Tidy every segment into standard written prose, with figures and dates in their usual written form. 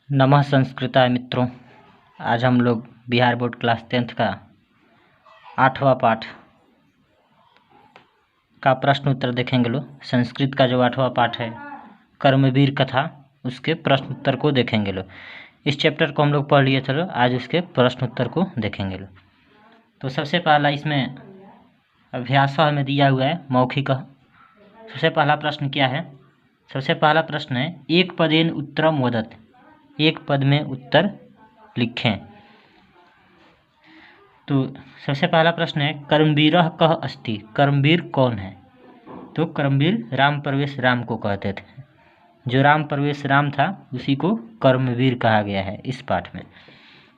नमः संस्कृताय मित्रों। आज हम लोग बिहार बोर्ड क्लास 10th का 8वां पाठ का प्रश्न उत्तर देखेंगे। लोग संस्कृत का जो 8वां पाठ है कर्मवीर कथा, उसके प्रश्न उत्तर को देखेंगे। लोग इस चैप्टर को हम लोग पढ़ लिए। चलो आज उसके प्रश्न उत्तर को देखेंगे। लोग तो सबसे पहला इसमें अभ्यास हमें दिया हुआ है मौखिक। सबसे पहला प्रश्न क्या है? सबसे पहला प्रश्न है एक पदेन उत्तरम वदत, एक पद में उत्तर लिखें। तो सबसे पहला प्रश्न है कर्मवीरः कः अस्ति, कर्मवीर कौन है? तो कर्मवीर राम प्रवेश राम को कहते थे। जो राम प्रवेश राम था उसी को कर्मवीर कहा गया है इस पाठ में।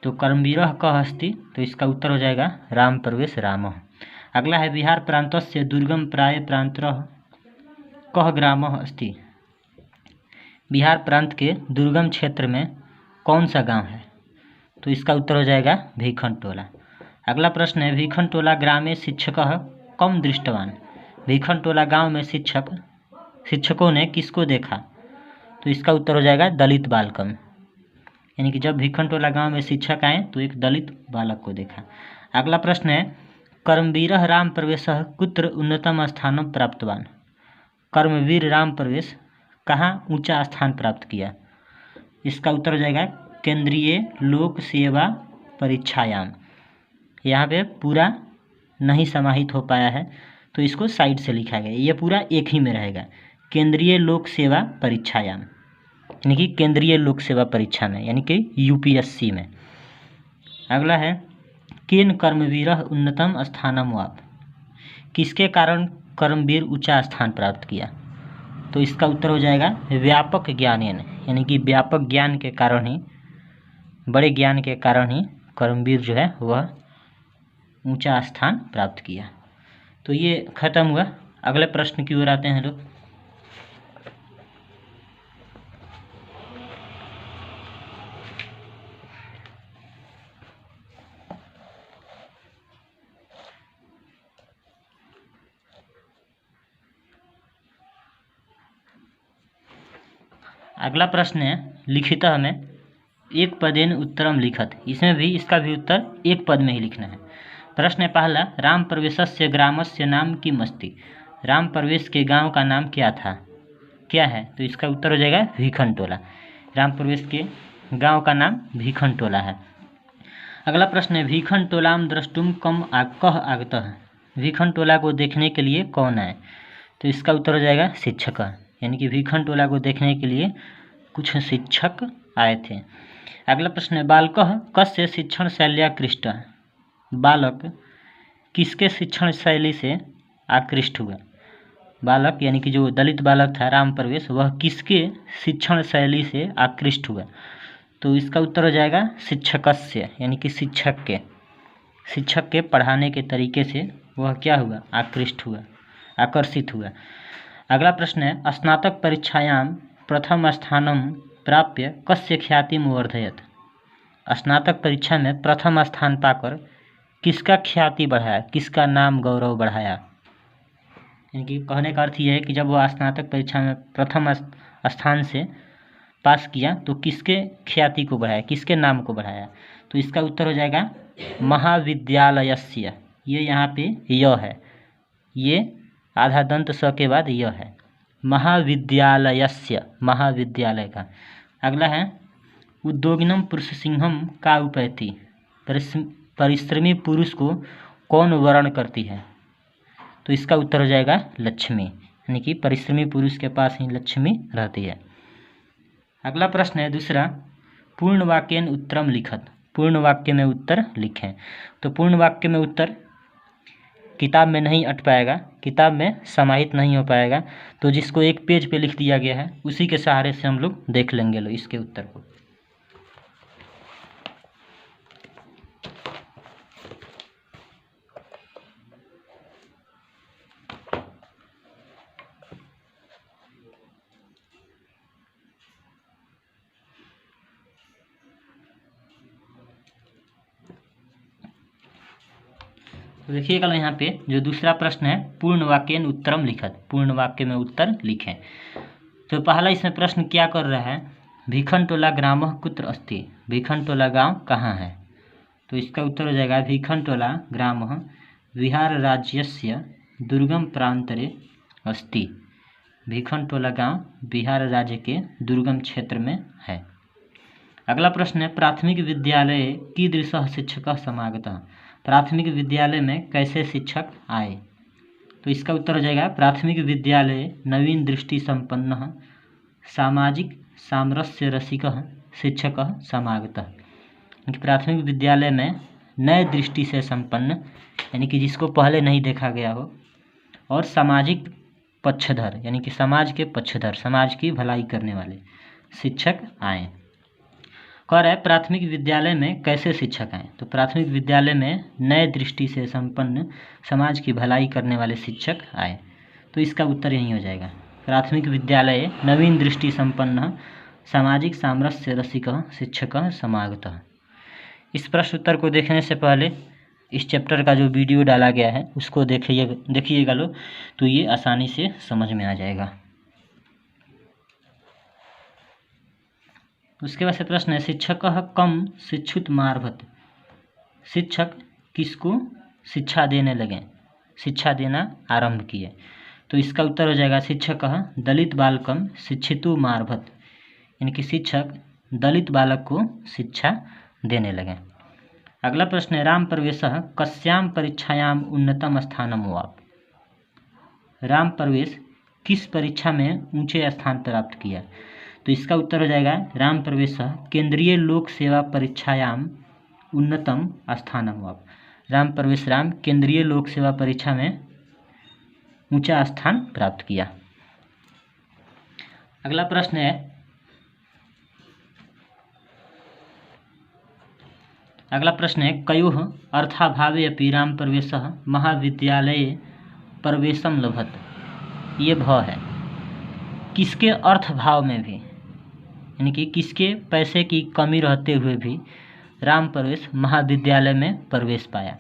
तो कर्मवीरः कः अस्ति, तो इसका उत्तर हो जाएगा राम प्रवेश रामः। अगला है बिहार प्रान्तस्य दुर्गम प्राय प्रान्तरः कः ग्रामः अस्ति, बिहार प्रांत के दुर्गम क्षेत्र में कौन सा गांव है? तो इसका उत्तर हो जाएगा भीखन टोला। अगला प्रश्न है भीखन टोला ग्रामे शिक्षकः कम दृष्टवान, भीखन टोला गांव में शिक्षकों ने किसको देखा? तो इसका उत्तर हो जाएगा दलित बालकम, यानी कि जब भीखन टोला गांव में शिक्षक आए तो एक दलित बालक को देखा। अगला प्रश्न है कर्मवीरः राम प्रवेशः कुत्र उन्नतम स्थानं प्राप्तवान, कर्मवीर राम प्रवेश कहाँ ऊंचा स्थान प्राप्त किया? इसका उत्तर हो जाएगा केंद्रीय लोक सेवा परीक्षायाम। यहाँ पे पूरा नहीं समाहित हो पाया है तो इसको साइड से लिखा गया, ये पूरा एक ही में रहेगा, केंद्रीय लोक सेवा परीक्षायाम, यानी कि केंद्रीय लोक सेवा परीक्षा में, यानी कि यूपीएससी में। अगला है केन कर्मवीरः उन्नतम स्थानम वाप, किसके कारण कर्मवीर ऊंचा स्थान प्राप्त किया? तो इसका उत्तर हो जाएगा व्यापक ज्ञानेन, यानी कि व्यापक ज्ञान के कारण ही, बड़े ज्ञान के कारण ही कर्मवीर जो है वह ऊंचा स्थान प्राप्त किया। तो ये खत्म हुआ। अगले प्रश्न की ओर आते हैं लोग। अगला प्रश्न है लिखितः में एक पदेन उत्तरम लिखत, इसमें भी इसका भी उत्तर एक पद में ही लिखना है। प्रश्न है पहला राम प्रवेशस्य ग्रामस्य नाम किम अस्ति, राम प्रवेश के गांव का नाम क्या था, क्या है? तो इसका उत्तर हो जाएगा भीखन टोला। राम प्रवेश के गांव का नाम भीखन टोला है। अगला प्रश्न है भीखन टोलाम द्रष्टुम कह आगतः, भीखन टोला को देखने के लिए कौन आए? तो इसका उत्तर हो जाएगा शिक्षक, यानी कि भीखन टोला को देखने के लिए कुछ शिक्षक आए थे। अगला प्रश्न है बालकः कस्य शिक्षण शैल्या कृष्ट, बालक किसके शिक्षण शैली से आकृष्ट हुआ? बालक यानी कि जो दलित बालक था राम प्रवेश, वह किसके शिक्षण शैली से आकृष्ट हुआ? तो इसका उत्तर हो जाएगा शिक्षकस्य, यानी कि शिक्षक के पढ़ाने के तरीके से वह क्या हुआ? आकृष्ट हुआ, आकर्षित हुआ। अगला प्रश्न है स्नातक परीक्षायाम प्रथम स्थानम प्राप्य कस्य ख्यातिम वर्धयत, स्नातक परीक्षा में प्रथम स्थान पाकर किसका ख्याति बढ़ाया, किसका नाम गौरव बढ़ाया? यानी कि कहने का अर्थ यह है कि जब वह स्नातक परीक्षा में प्रथम स्थान से पास किया तो किसके ख्याति को बढ़ाया, किसके नाम को बढ़ाया? तो इसका उत्तर हो जाएगा महाविद्यालयस्य, ये यहाँ पे य है, ये आधा दंत स के बाद यह है, महाविद्यालयस्य, महाविद्यालय का। अगला है उद्योगिनम पुरुष सिंहम का उपैति, परिश्रमी पुरुष को कौन वर्ण करती है? तो इसका उत्तर हो जाएगा लक्ष्मी, यानी कि परिश्रमी पुरुष के पास ही लक्ष्मी रहती है। अगला प्रश्न है दूसरा पूर्ण वाक्येन उत्तरम लिखत, पूर्ण वाक्य में उत्तर लिखें। तो पूर्ण वाक्य में उत्तर किताब में नहीं अट पाएगा, किताब में समाहित नहीं हो पाएगा, तो जिसको एक पेज पे लिख दिया गया है उसी के सहारे से हम लोग देख लेंगे लो इसके उत्तर को। तो देखिएगा यहाँ पे जो दूसरा प्रश्न है पूर्ण वाक्येन उत्तरम लिखत, पूर्ण वाक्य में उत्तर लिखें। तो पहला इसमें प्रश्न क्या कर रहा है भीखनटोला ग्रामः कुत्र अस्ति, भीखनटोला गांव कहाँ है। तो इसका उत्तर हो जाएगा भीखनटोला ग्रामः बिहार राज्यस्य दुर्गम प्रांतरे अस्ति। भीखनटोला गांव बिहार राज्य के दुर्गम क्षेत्र में है। अगला प्रश्न है प्राथमिक विद्यालये कीदृशः शिक्षकः समागतः, प्राथमिक विद्यालय में कैसे शिक्षक आए। तो इसका उत्तर हो जाएगा प्राथमिक विद्यालय नवीन दृष्टि संपन्न सामाजिक सामरस्य रसिकः शिक्षकः समागतः। प्राथमिक विद्यालय में नए दृष्टि से संपन्न यानी कि जिसको पहले नहीं देखा गया हो और सामाजिक पक्षधर यानी कि समाज के पक्षधर, समाज की भलाई करने वाले शिक्षक आए। कह रहा है प्राथमिक विद्यालय में कैसे शिक्षक आए। तो प्राथमिक विद्यालय में नए दृष्टि से संपन्न समाज की भलाई करने वाले शिक्षक आए। तो इसका उत्तर यही हो जाएगा प्राथमिक विद्यालय नवीन दृष्टि संपन्न सामाजिक सामरस्य रसिकः शिक्षकः समागतः। इस प्रश्न उत्तर को देखने से पहले इस चैप्टर का जो वीडियो डाला गया है उसको देखिएगा लो, तो ये आसानी से समझ में आ जाएगा। उसके बाद से प्रश्न है शिक्षकः कम शिक्षुत मारभत, शिक्षक किसको शिक्षा देने लगे, शिक्षा देना आरंभ किए। तो इसका उत्तर हो जाएगा शिक्षकः दलित बालकम शिक्षितु मारभत, यानी कि शिक्षक दलित बालक को शिक्षा देने लगे। अगला प्रश्न है राम प्रवेशः कस्यां परीक्षायां उन्नतम स्थानम वाप, राम प्रवेश किस परीक्षा में ऊंचे स्थान प्राप्त किया। तो इसका उत्तर हो जाएगा राम प्रवेशः केंद्रीय लोक सेवा परीक्षायां उन्नतम स्थानम वाप, राम प्रवेश राम केंद्रीय लोक सेवा परीक्षा में ऊंचा स्थान प्राप्त किया। अगला प्रश्न है कयोः अर्थाभावे अपि राम प्रवेशः महाविद्यालये प्रवेशम लभत, ये भाव है किसके अर्थ भाव में भी यानी कि किसके पैसे की कमी रहते हुए भी राम प्रवेश महाविद्यालय में प्रवेश पाया।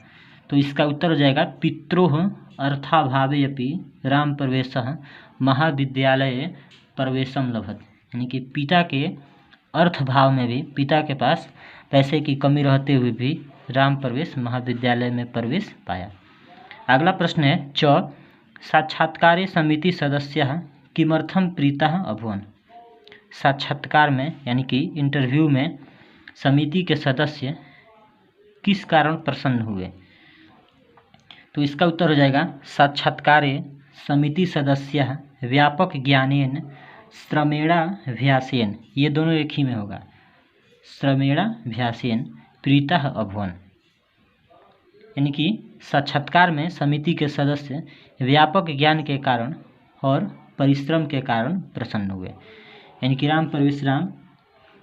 तो इसका उत्तर हो जाएगा पित्रोः अर्थाभावे अपि राम प्रवेशः महाविद्यालये प्रवेशम लभत, यानी कि पिता के अर्थ भाव में भी पिता के पास पैसे की कमी रहते हुए भी राम प्रवेश महाविद्यालय में प्रवेश पाया। अगला प्रश्न है च साक्षात्कारे समिति सदस्यः किमर्थम प्रीतः अभवन्, साक्षात्कार में यानी कि इंटरव्यू में समिति के सदस्य किस कारण प्रसन्न हुए। तो इसका उत्तर हो जाएगा साक्षात्कारे समिति सदस्यः व्यापक ज्ञानेन श्रमेणाभ्यासेन, ये दोनों एक ही में होगा, श्रमेणाभ्यासेन प्रीतः अभवन्, यानी कि साक्षात्कार में समिति के सदस्य व्यापक ज्ञान के कारण और परिश्रम के कारण प्रसन्न हुए। यानी कि राम प्रवेश राम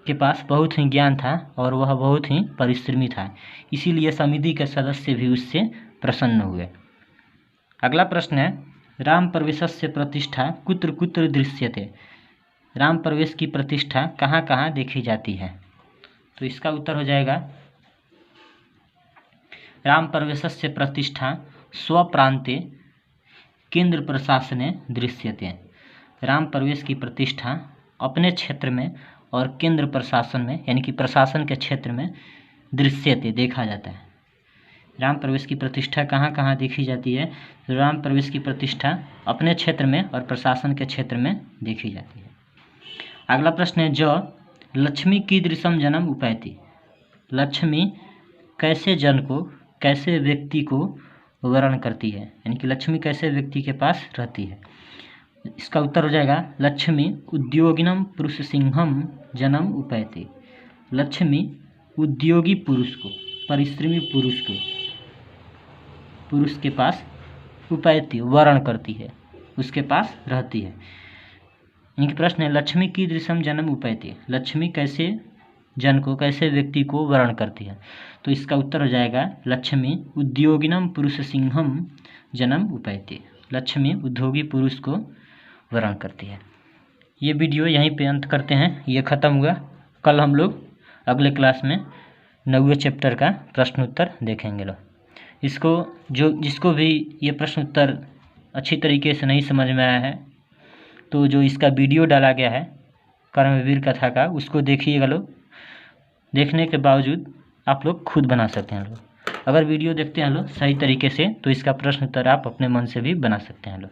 के पास बहुत ही ज्ञान था और वह बहुत ही परिश्रमी था, इसीलिए समिति के सदस्य भी उससे प्रसन्न हुए। अगला प्रश्न है राम प्रवेशस्य प्रतिष्ठा कुत्र कुत्र दृश्यते, राम प्रवेश की प्रतिष्ठा कहाँ कहाँ देखी जाती है। तो इसका उत्तर हो जाएगा राम प्रवेशस्य प्रतिष्ठा स्वप्रांते केंद्र प्रशासने दृश्यते, राम प्रवेश की प्रतिष्ठा अपने क्षेत्र में और केंद्र प्रशासन में यानी कि प्रशासन के क्षेत्र में दृश्यते देखा जाता है। राम प्रवेश की प्रतिष्ठा कहाँ कहाँ देखी जाती है। तो राम प्रवेश की प्रतिष्ठा अपने क्षेत्र में और प्रशासन के क्षेत्र में देखी जाती है। अगला प्रश्न है जो लक्ष्मी कीदृशम जन्म उपैति, लक्ष्मी कैसे जन को कैसे व्यक्ति को वर्ण करती है, यानी कि लक्ष्मी कैसे व्यक्ति के पास रहती है। इसका उत्तर हो जाएगा लक्ष्मी उद्योगिनम पुरुष सिंहम जन्म उपैति, लक्ष्मी उद्योगी पुरुष को परिश्रमी पुरुष को पुरुष के पास उपैति वर्ण करती है, उसके पास रहती है। इनके प्रश्न है लक्ष्मी कीदृशम जन्म उपैति, लक्ष्मी कैसे जन को कैसे व्यक्ति को वर्ण करती है। तो इसका उत्तर हो जाएगा लक्ष्मी उद्योगिनम पुरुष सिंहम जन्म उपैति, लक्ष्मी उद्योगी पुरुष को वर्ण करती है। ये वीडियो यहीं पे अंत करते हैं, ये ख़त्म हुआ। कल हम लोग अगले क्लास में 9वें चैप्टर का प्रश्न उत्तर देखेंगे। लो इसको जिसको भी ये प्रश्न उत्तर अच्छी तरीके से नहीं समझ में आया है तो जो इसका वीडियो डाला गया है कर्मवीर कथा का, उसको देखिएगा लोग। देखने के बावजूद आप लोग खुद बना सकते हैं लोग। अगर वीडियो देखते हैं लोग सही तरीके से तो इसका प्रश्न उत्तर आप अपने मन से भी बना सकते हैं लोग।